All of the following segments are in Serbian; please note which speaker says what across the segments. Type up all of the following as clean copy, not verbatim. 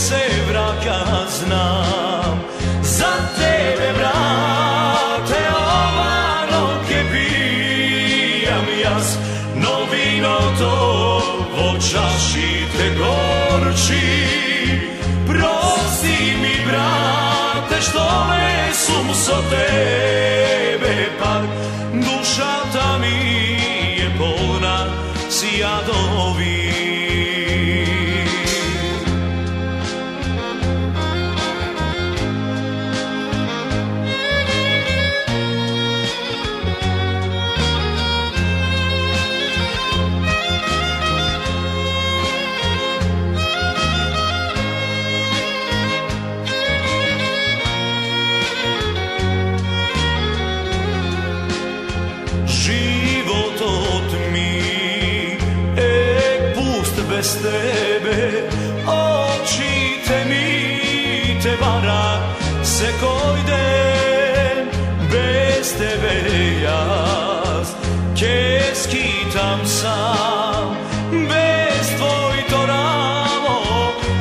Speaker 1: se vraka znam. Za tebe, brate, ovano ke pijam jas, no vino to vo čaši te gorči. Prosti mi, brate, što ne sum so tebe pak, duša ta mi je polna sijadovi. Bez tebe oči te mi te vara se kojden, bez tebe jaz ke skitam sam, bez tvoj to ramo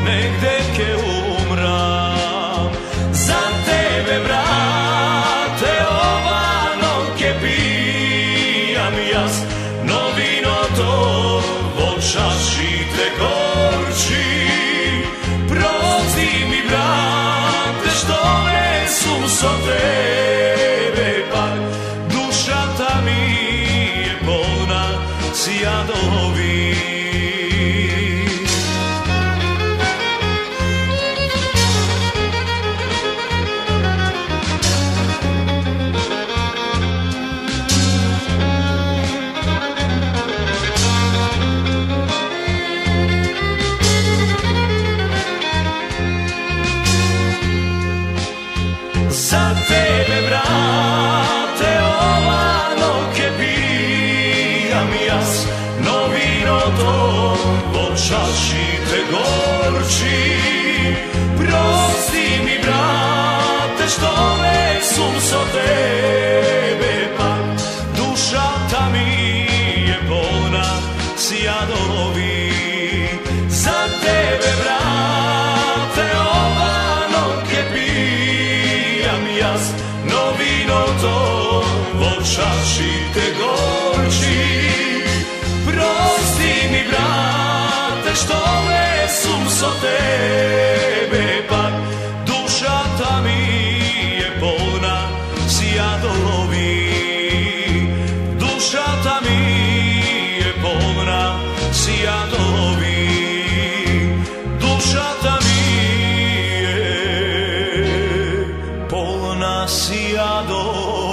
Speaker 1: negde ke umram. Za tebe, brate, ovano ke pijam jaz, no vino to vo čaši te gorči. Prosti mi, brate, što ne sum so tebe pak, duša ta mi je polna sijadovi. Za tebe, brate, ovano ke pijam jas, no vino to vo čaši te gorči. Prosti mi, brate, što ne sum so tebe pak, duša ta mi je polna sijadovi. Za tebe, brate, ovano ke pijam jas, no vino to vo čaši te gorči. Prosti mi, brate, što ne sum so tebe pak, duša ta mi je polna sijadovi. Duša ta mi je polna sijadovi. Duša ta mi je polna sijadovi.